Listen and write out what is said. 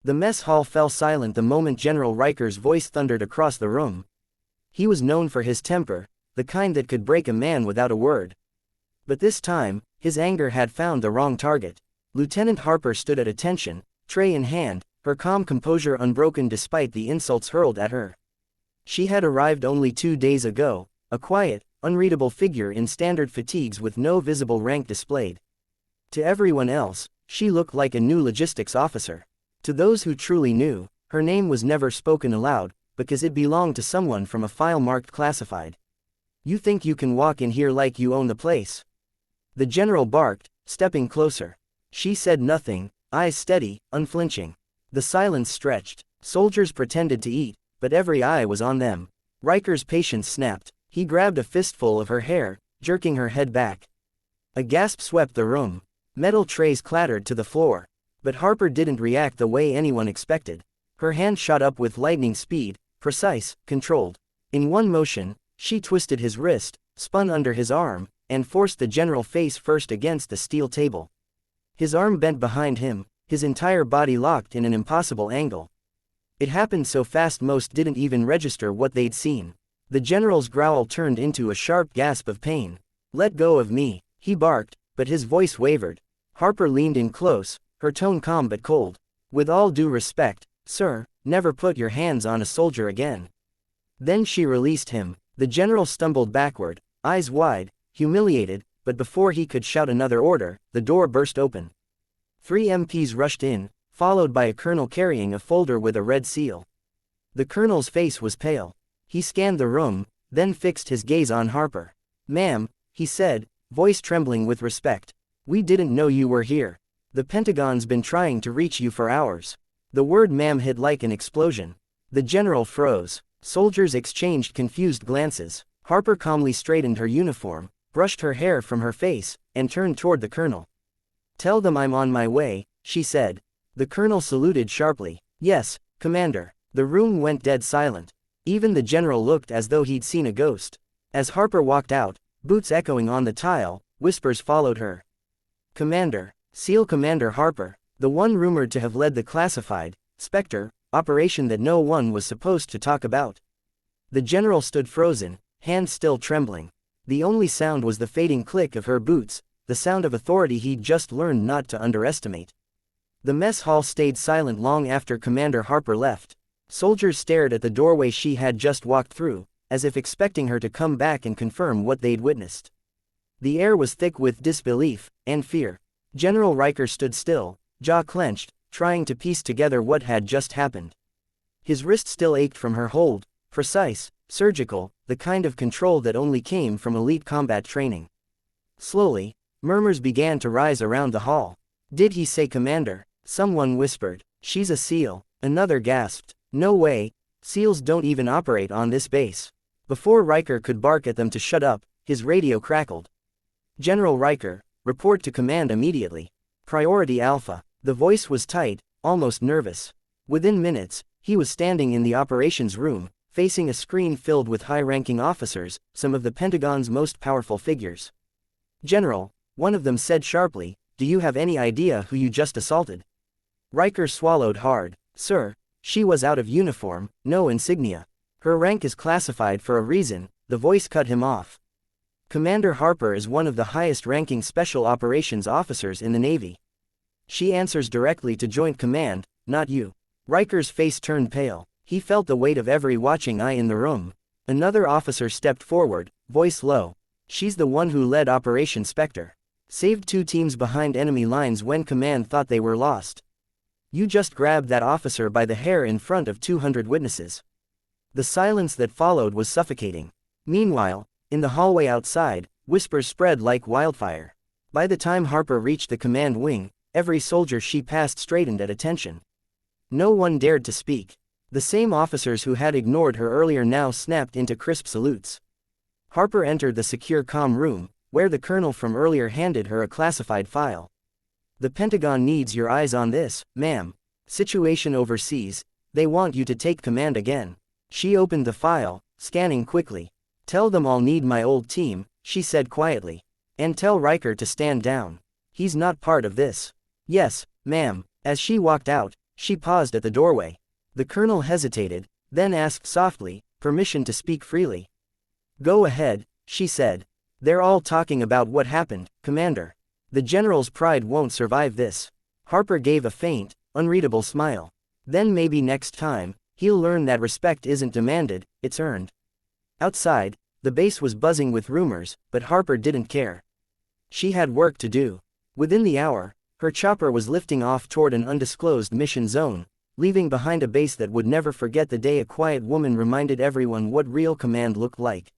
The mess hall fell silent the moment General Riker's voice thundered across the room. He was known for his temper, the kind that could break a man without a word. But this time, his anger had found the wrong target. Lieutenant Harper stood at attention, tray in hand, her calm composure unbroken despite the insults hurled at her. She had arrived only 2 days ago, a quiet, unreadable figure in standard fatigues with no visible rank displayed. To everyone else, she looked like a new logistics officer. To those who truly knew, her name was never spoken aloud, because it belonged to someone from a file marked classified. "You think you can walk in here like you own the place?" The general barked, stepping closer. She said nothing, eyes steady, unflinching. The silence stretched. Soldiers pretended to eat, but every eye was on them. Riker's patience snapped. He grabbed a fistful of her hair, jerking her head back. A gasp swept the room. Metal trays clattered to the floor. But Harper didn't react the way anyone expected. Her hand shot up with lightning speed, precise, controlled. In one motion, she twisted his wrist, spun under his arm, and forced the general face first against the steel table. His arm bent behind him, his entire body locked in an impossible angle. It happened so fast most didn't even register what they'd seen. The general's growl turned into a sharp gasp of pain. "Let go of me," he barked, but his voice wavered. Harper leaned in close, her tone calm but cold. "With all due respect, sir, never put your hands on a soldier again." Then she released him. The general stumbled backward, eyes wide, humiliated, but before he could shout another order, the door burst open. 3 MPs rushed in, followed by a colonel carrying a folder with a red seal. The colonel's face was pale. He scanned the room, then fixed his gaze on Harper. "Ma'am," he said, voice trembling with respect. "We didn't know you were here. The Pentagon's been trying to reach you for hours." The word ma'am hit like an explosion. The general froze. Soldiers exchanged confused glances. Harper calmly straightened her uniform, brushed her hair from her face, and turned toward the colonel. "Tell them I'm on my way," she said. The colonel saluted sharply. "Yes, Commander." The room went dead silent. Even the general looked as though he'd seen a ghost. As Harper walked out, boots echoing on the tile, whispers followed her. "Commander, SEAL Commander Harper, the one rumored to have led the classified, Specter, operation that no one was supposed to talk about." The general stood frozen, hands still trembling. The only sound was the fading click of her boots, the sound of authority he'd just learned not to underestimate. The mess hall stayed silent long after Commander Harper left. Soldiers stared at the doorway she had just walked through, as if expecting her to come back and confirm what they'd witnessed. The air was thick with disbelief and fear. General Riker stood still, jaw clenched, trying to piece together what had just happened. His wrist still ached from her hold, precise, surgical, the kind of control that only came from elite combat training. Slowly, murmurs began to rise around the hall. "Did he say Commander?" Someone whispered. "She's a SEAL." Another gasped. "No way, SEALs don't even operate on this base." Before Riker could bark at them to shut up, his radio crackled. "General Riker, report to command immediately. Priority Alpha." The voice was tight, almost nervous. Within minutes, he was standing in the operations room, facing a screen filled with high-ranking officers, some of the Pentagon's most powerful figures. "General," one of them said sharply, "do you have any idea who you just assaulted?" Riker swallowed hard. "Sir, she was out of uniform, no insignia. Her rank is classified for a reason." The voice cut him off. "Commander Harper is one of the highest-ranking special operations officers in the Navy. She answers directly to Joint Command, not you." Riker's face turned pale. He felt the weight of every watching eye in the room. Another officer stepped forward, voice low. "She's the one who led Operation Specter. Saved 2 teams behind enemy lines when command thought they were lost. You just grabbed that officer by the hair in front of 200 witnesses." The silence that followed was suffocating. Meanwhile, in the hallway outside, whispers spread like wildfire. By the time Harper reached the command wing, every soldier she passed straightened at attention. No one dared to speak. The same officers who had ignored her earlier now snapped into crisp salutes. Harper entered the secure comm room, where the colonel from earlier handed her a classified file. "The Pentagon needs your eyes on this, ma'am. Situation overseas, they want you to take command again." She opened the file, scanning quickly. "Tell them I'll need my old team," she said quietly. "And tell Riker to stand down. He's not part of this." "Yes, ma'am." As she walked out, She paused at the doorway. The colonel hesitated, then asked softly, "Permission to speak freely?" "Go ahead," she said. "They're all talking about what happened, Commander. The general's pride won't survive this." Harper gave a faint, unreadable smile. "Then maybe next time, he'll learn that respect isn't demanded, it's earned." Outside, the base was buzzing with rumors, but Harper didn't care. She had work to do. Within the hour, her chopper was lifting off toward an undisclosed mission zone, leaving behind a base that would never forget the day a quiet woman reminded everyone what real command looked like.